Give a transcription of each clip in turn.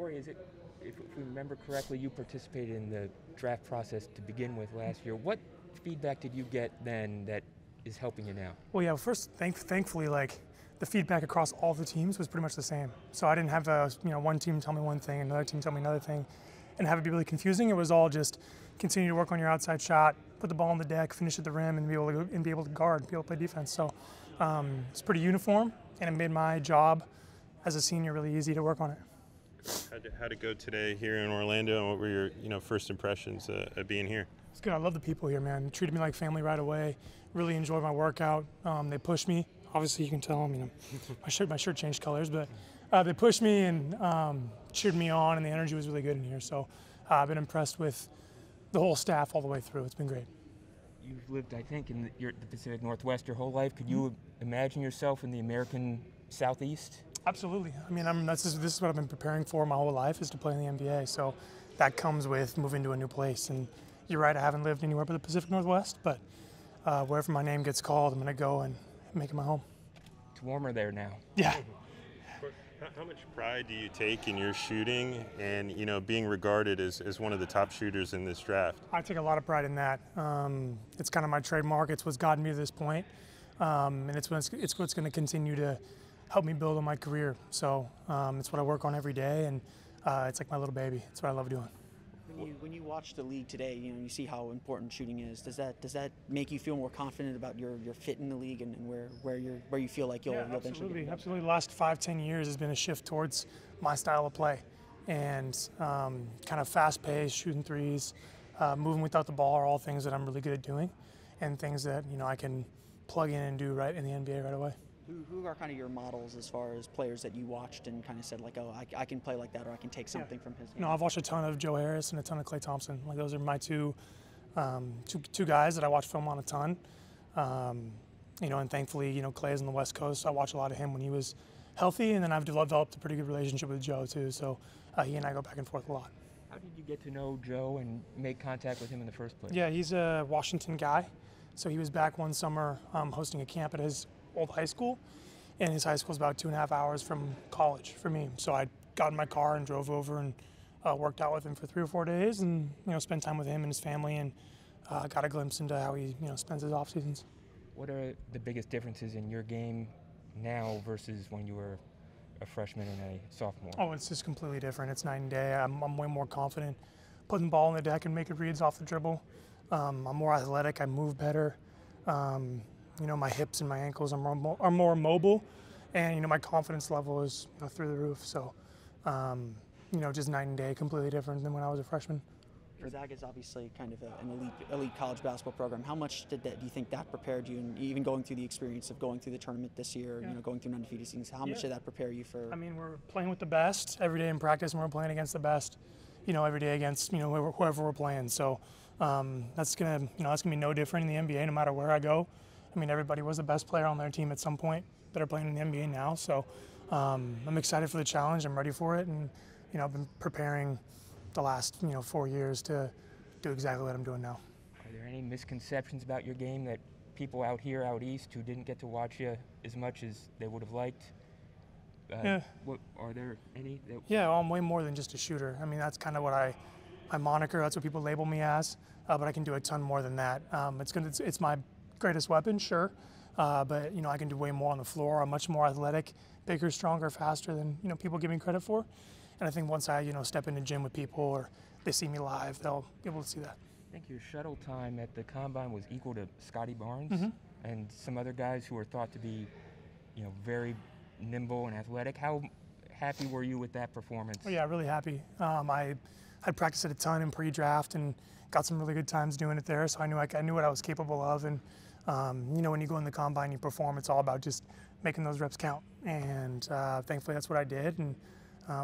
Corey, if we remember correctly, you participated in the draft process to begin with last year. What feedback did you get then that is helping you now? Well, yeah, first, thankfully, like, the feedback across all the teams was pretty much the same. So I didn't have one team tell me one thing, another team tell me another thing, and have it be really confusing. It was all just continue to work on your outside shot, put the ball on the deck, finish at the rim, and be able to guard, be able to play defense. So it's pretty uniform, and it made my job as a senior really easy to work on it. How'd it go today here in Orlando, and what were your first impressions of being here? It's good. I love the people here, man. They treated me like family right away. Really enjoyed my workout. They pushed me. Obviously, you can tell them, my shirt changed colors, but they pushed me and cheered me on, and the energy was really good in here. So I've been impressed with the whole staff all the way through. It's been great. You've lived, I think, in the Pacific Northwest your whole life. Could you imagine yourself in the American Southeast? Absolutely. I mean, this is what I've been preparing for my whole life, is to play in the NBA. So that comes with moving to a new place. And you're right, I haven't lived anywhere but the Pacific Northwest, but wherever my name gets called, I'm going to go and make it my home. It's warmer there now. Yeah. How much pride do you take in your shooting and, being regarded as one of the top shooters in this draft? I take a lot of pride in that. It's kind of my trademark. It's what's gotten me to this point. And it's what's going to continue to help me build on my career. So it's what I work on every day, and it's like my little baby. It's what I love doing. When you watch the league today, you see how important shooting is. Does that make you feel more confident about your fit in the league and where you feel like you'll eventually get? Absolutely. The last 5-10 years has been a shift towards my style of play, and kind of fast-paced, shooting threes, moving without the ball are all things that I'm really good at doing, and things that I can plug in and do right in the NBA right away. Who are kind of your models as far as players that you watched and kind of said, like, oh, I can play like that, or I can take something from his game? I've watched a ton of Joe Harris and a ton of Klay Thompson. Like, those are my two guys that I watch film on a ton. And thankfully, Klay's on the West Coast, so I watch a lot of him when he was healthy, and then I've developed a pretty good relationship with Joe too. So he and I go back and forth a lot. How did you get to know Joe and make contact with him in the first place? Yeah, he's a Washington guy. So he was back one summer hosting a camp at his old high school, and his high school is about 2.5 hours from college for me. So I got in my car and drove over and worked out with him for 3 or 4 days, and spent time with him and his family, and got a glimpse into how he spends his off seasons. What are the biggest differences in your game now versus when you were a freshman and a sophomore? Oh, it's just completely different. It's night and day. I'm way more confident putting the ball on the deck and making reads off the dribble. I'm more athletic. I move better. My hips and my ankles are more mobile, and my confidence level is through the roof. So, just night and day, completely different than when I was a freshman. Gonzaga is obviously kind of an elite college basketball program. How much do you think that prepared you, and even going through the experience of going through the tournament this year, going through an undefeated season? How much did that prepare you for? I mean, we're playing with the best every day in practice, and we're playing against the best, every day against whoever we're playing. So that's gonna be no different in the NBA, no matter where I go. I mean, everybody was the best player on their team at some point that are playing in the NBA now. So I'm excited for the challenge. I'm ready for it, and I've been preparing the last 4 years to do exactly what I'm doing now. Are there any misconceptions about your game that people out here, out east, who didn't get to watch you as much as they would have liked? Yeah. Are there any? Yeah, I'm way more than just a shooter. I mean, that's kind of what my moniker. That's what people label me as. But I can do a ton more than that. It's my greatest weapon, sure, but I can do way more on the floor. I'm much more athletic, bigger, stronger, faster than people give me credit for. And I think once I step in the gym with people, or they see me live, they'll be able to see that. I think your shuttle time at the combine was equal to Scotty Barnes and some other guys who are thought to be very nimble and athletic. How happy were you with that performance? Oh, yeah, really happy. I practiced it a ton in pre-draft and got some really good times doing it there, so I knew what I was capable of. And when you go in the combine, you perform. It's all about just making those reps count. And thankfully, that's what I did, and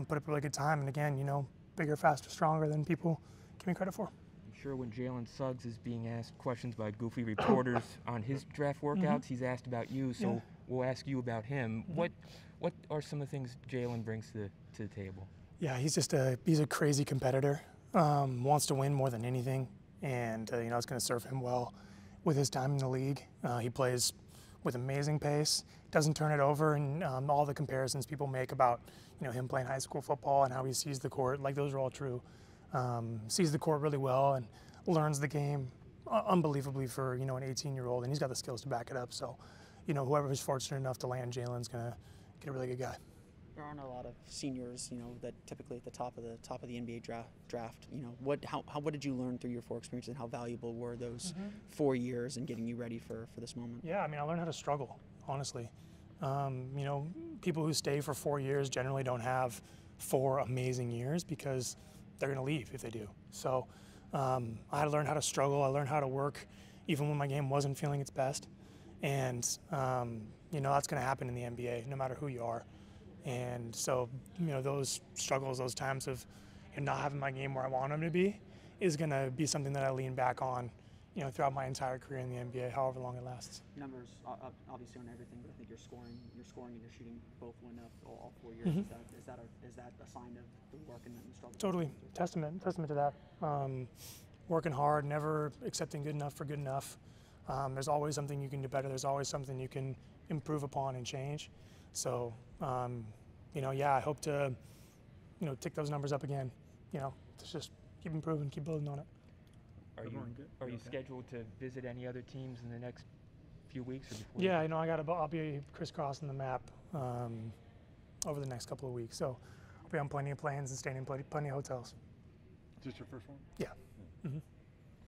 put up a really good time. And again, bigger, faster, stronger than people give me credit for. I'm sure when Jalen Suggs is being asked questions by goofy reporters on his draft workouts, he's asked about you. So we'll ask you about him. What are some of the things Jalen brings to the table? Yeah, he's a crazy competitor. Wants to win more than anything, and it's going to serve him well with his time in the league. He plays with amazing pace, doesn't turn it over, and all the comparisons people make about him playing high school football and how he sees the court, like those are all true. Sees the court really well and learns the game unbelievably for an 18-year-old, and he's got the skills to back it up. So, whoever is fortunate enough to land Jalen's gonna get a really good guy. There aren't a lot of seniors, that typically at the top of the NBA draft. What did you learn through your 4 experiences, and how valuable were those 4 years in getting you ready for this moment? Yeah, I mean, I learned how to struggle, honestly. People who stay for 4 years generally don't have 4 amazing years because they're going to leave if they do. So I had to learn how to struggle. I learned how to work even when my game wasn't feeling its best. And, that's going to happen in the NBA no matter who you are. And so, those struggles, those times of not having my game where I want them to be is going to be something that I lean back on, throughout my entire career in the NBA, however long it lasts. Numbers obviously on everything, but I think you're scoring and you're shooting both went up all 4 years. Is that a sign of the work and the struggle? Totally. Testament to that. Working hard, never accepting good enough for good enough. There's always something you can do better. There's always something you can improve upon and change. So, I hope to, tick those numbers up again. Just keep improving, keep building on it. Are you scheduled to visit any other teams in the next few weeks or before? Yeah, I'll be crisscrossing the map over the next couple of weeks. So I'll be on plenty of planes and staying in plenty of hotels. Is this your first one? Yeah. Mm-hmm.